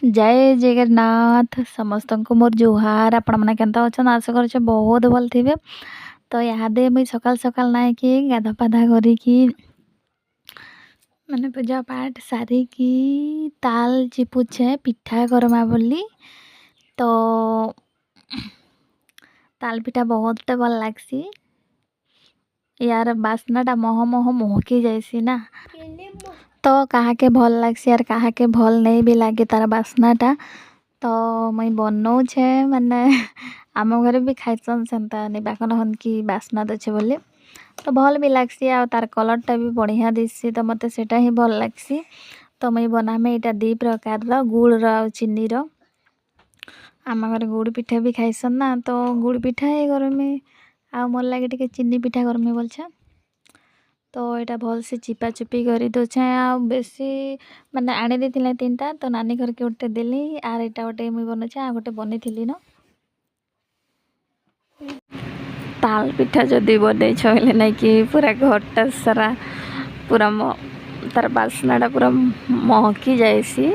जय जगन्नाथ समस्त को मोर जुहार आपण मैंने केनता अच्छा आशा कर बहुत भल थे। तो इहादे मुई सकाल सकाल ना कि गाधा पाधा करी मैंने पूजा पाठ सारिकी ताल चिपुछे पिठा करमा बोली। तो ताल पिठा बहुत भल लगसी यार बास्नाटा मह मह महकी जाइसी ना। तो कहा के भल लगसी यार कहा के भल नहीं भी लगे तार बास्नाटा। तो मुई बनौछे माने आम घरे भी खाइसन सेंता निबाकन हन की बास्ना दछे बोली। तो भल भी लगसी आ तार कलरटा भी बढ़िया दिसी तो मते सेटा ही भल लगसी। तो मुई बनामे इटा दी प्रकार रो गुड़ रो चीनी रो आम घरे गुड़ पिठा भी खाइसन ना। तो गुड़ पिठा ही करमी आ मोर लागे टिके चीनी पिठा करमी बोलछे। तो यहाँ भल से चिपा चुपी कर दे आ बेसी माने आनी देथिले तीनटा तो नानी घर के गोटे देली आर एटा गोटे मुई बनौछे आ गोटे बनी थी न। ताल पिठा जदि बनै छले नहीं कि पूरा घरटा सारा पूरा तार बास्नाटा पूरा महकी जाइसी।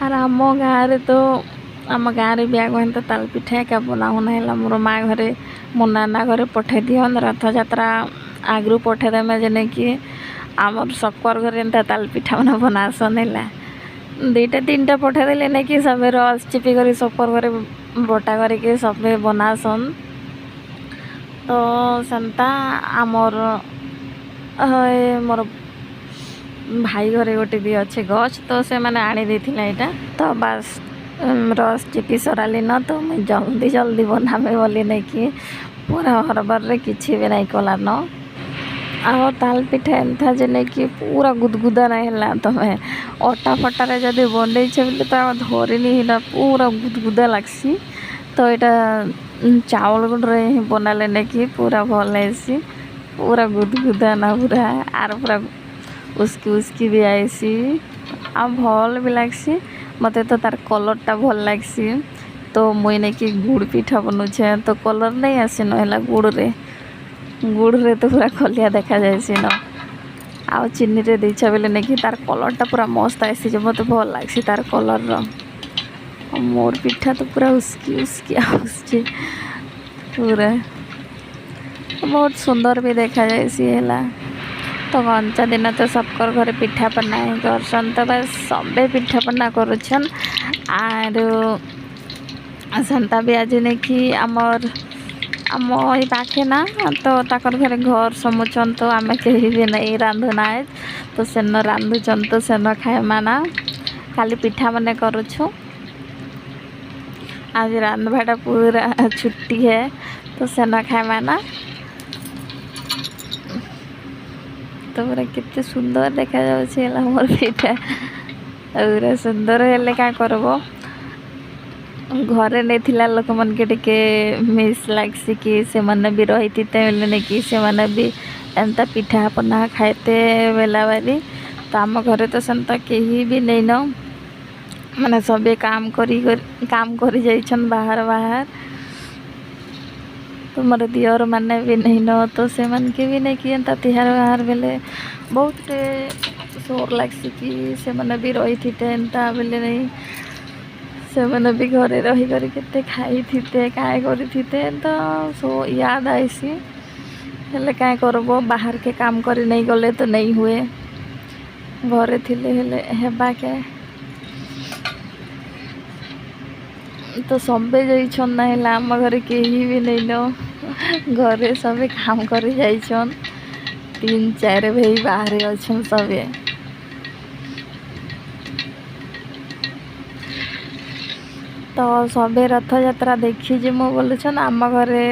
आर आम गाँव तो आम गाँव भी आगे तो ताल पिठा एका बनाऊना है मोर माँ घरे मो नाना घरे पठे दिहन रथ यात्रा आगु पठेदेमे जेने कि आमर सकवर घरे एंता ताल पिठा मैंने बनासन है दुईटा तीनटा पठेदेले नहीं कि सब रस चिपी कर सकवर घरे बटा करके सब बनासन। तो सेंता आमर मोर भाई घरे गोटे भी अच्छे गछ तो से मैंने आनी देथिला एटा। तो बस रस चिपी सराली न तो मुझे जल्दी जल्दी बनामे बोली नहीं कि पूरा हरबर रे किछि भी नहीं कला न। आ ताल पिठा एंता जे कि पूरा गुदगुदा नहीं है तुम्हें अटा फटारे जदि बन बोले तो धरी नहीं पूरा गुदगुदा लगसी। तो यहाँ चावल गुड़े ही बनाले नहीं कि पूरा भल ऐसी पूरा गुदगुदा ना पूरा आर पूरा उसकी भी आईसी आ भल भी लगसी मते। तो तार कलरटा भल लगसी तो मुई नहीं कि गुड़ पिठा बनौछे तो कलर नहीं आसी ना गुड़ रे तो पूरा खलिया देखा जाए न। आ चीनी रे देछे बेले नहीं कि तार कलरटा पूरा मस्त आसी जो मते भल लगसी तार कलर रो। मोर पिठा तो पूरा उसकी आसुची पूरा बहुत सुंदर भी देखा जाए। तो गंचा दिन तो सबकर घरे पिठा पना ही करसन तो बस सबे पिठा पना करुछन आर सेंता भी आज नहीं कि आमर आम ये पाखे ना तो ताकर घरे घर समुचन तो आम कहीं भी नहीं रांधुना है तो सेन रांधुचन तो सेन खाएमा ना खाली पिठा मने करुछु। आज रांधवाटा पूरा छुट्टी है तो सेन खाएमा ना। तो पूरा कितने सुंदर देखा जाऊँ मोर पिठा पूरा सुंदर हेले क्या करब घरे नहीं थिला लोक मन के टिके मिस लगसी कि से मन भी रही थी नहीं कि से मन भी एंता पिठा पना खाते बेला बारी। तो आम घरे तो सेंता कहीं भी नहीं न माने सबे काम करी जाइछन बाहर बाहर। तो मोर दियर माने भी नहीं न तो से मन के भी नहीं कि एंता तिहार बाहर बेले बहुत शोर लगसी कि से मन भी रही थी एंता बेले नहीं से मैंने भी घरे रही कर केते खाई थीते काय करी थीते तो सो याद आईसी हेले काय करबो बाहर के काम करी नहीं गले तो नहीं हुए घरे थिले हेले हेबा के। तो सबे जाइछन ना हेला आम घरे केही भी नहीं न घरे सबे काम करी जाइछन 3-4 भाई बाहर अछन सबे। तो सबे रथ यात्रा देखी जे मो बोलुछन आम घरे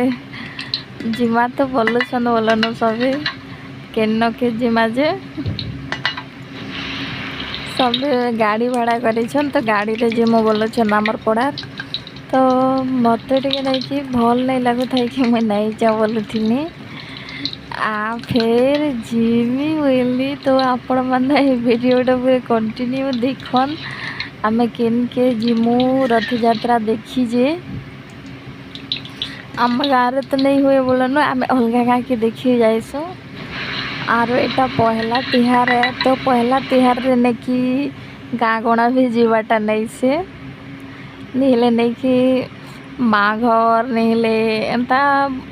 जिमा तो बोलुछन बोलन सबे केन के जिमा जे सब गाड़ी भाड़ा करेछन तो गाड़ी रे जिमो बोलुछन आमर पड़ार। तो मत टे नहीं कि भल नहीं लगू था कि मुझे नहीं जा बोलुथिनी आ फिर जिमी बोली। तो आपण मैंने वीडियोटा पूरे कंटिन्यू देखन आमे केन के जिमु रथ यात्रा देखी जे आम गाँव तो नहीं हुए बोलन आम अलग गाँव के देखी जाइसु। आरो एटा पहला तिहार है तो पहला तिहार रे ने कि गाँ गणा भी जीवाटा नहीं से निहले नहीं कि माँ घर निहले एंता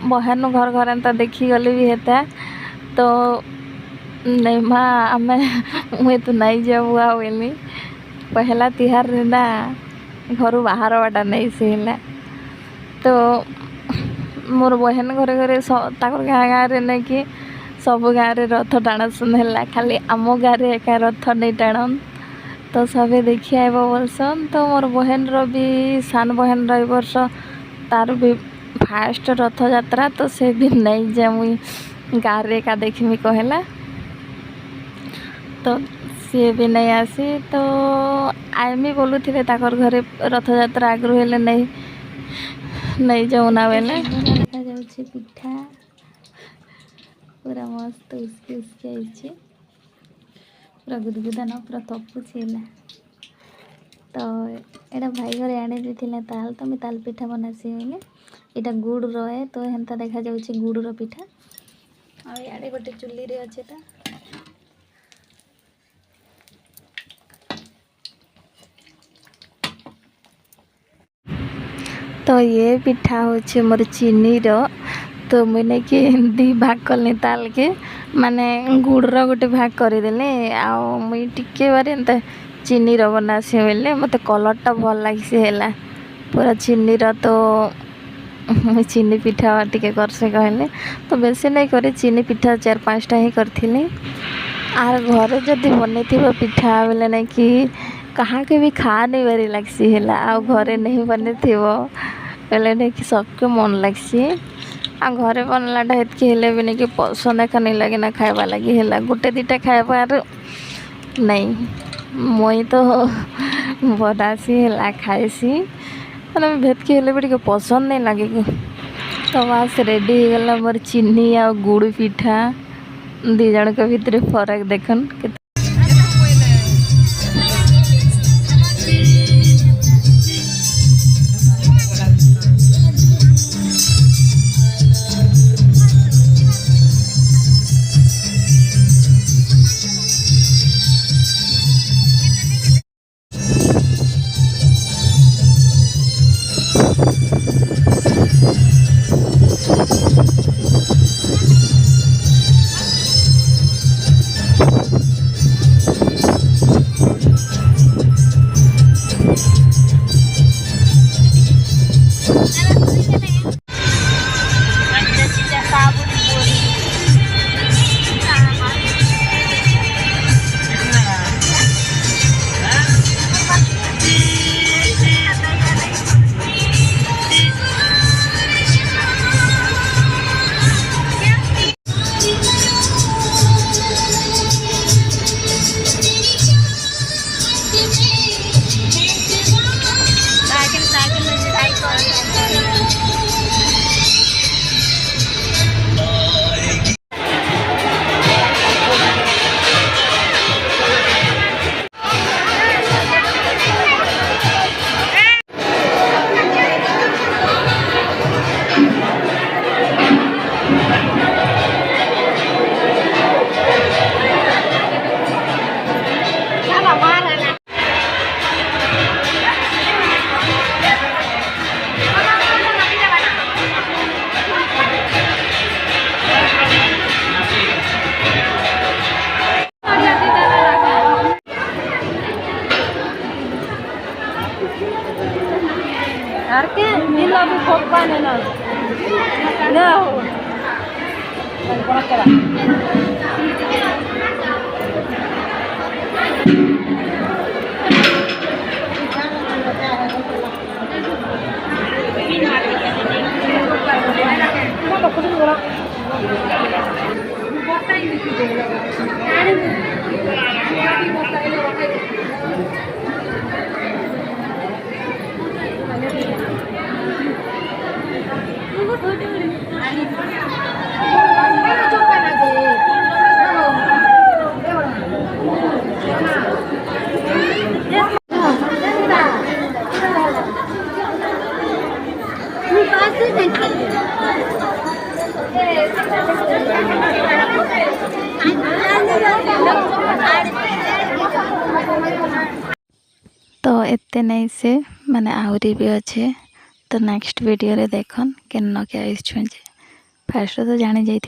बहन घर घर एंता देखी गली भी हेता तो नहीं माँ आमे मुझे तो नहीं जाऊ आवेली पहला तिहार दिना घर बाहर बाटा नहीं से तो मोर बहन घरे घरे गाँ गाँव रे नहीं कि सब गाँव रे रथ टाणसन है खाली आम गाँव एका रथ नहीं टाणन तो सबे देखी आब बोलसन तो मोर बहन भी सान बहन वर्ष तार भी फास्ट रथ यात्रा तो से दिन नहीं जा मुई गाँव रे एका देखमी कहला तो सी भी नहीं आसी तो आईमी बोलू थे घरे रथ यात्रा आगु हेले नहीं जाऊना बेले देखा जाऊँ पिठा पूरा मस्त उसके उसके पूरा गुदगुदा ना पूरा तपुची है तो यहाँ भाई घरे आनी देते ताल तो मुझे ताल पिठा बनासी बोले यहाँ गुड़ रहे तो हेन्ता देखा जाऊँ गुड़ पिठा आड़े गोटे चुली रे अच्छे तो ये पिठा होचे मोर चीनी रो तो मुझे कि दी भाग कल ताल के माने गुड़ गोटे भाग करदेले मुई टिके बारे एंता चीनी रो बनासी बोले मत कलरटा भल लगी है पूरा चीनी रो तो मुई चीनी पिठा टिके करसे कहले तो बेसी नहीं करे चीनी पिठा 4-5टा ही करी आर घरे जदि बन पिठा बोले नहीं कि कहाँ के भी खा नहीं बारी लगसी है आ घरे नहीं बने बोले नहीं कि सबके मन लगसी आ घरे बनलाटा हेतक हेले भी नहीं कि पसंद एका नहीं लगे ना खावा लगी है गोटे 2टा खाइबार नहीं मुई तो बनासी है खाएसी मैंने भेदकी हेले भी पसंद नहीं लगे तो बस रेडी हो गला मोर चीनी आ गुड़ पिठा 2 जन के भितर फरक देखन तो एते नहीं से माने आहरी भी अच्छे। तो नेक्स्ट वीडियो रे देखन केन के आइस छुंजे फास्ट तो जानी जाई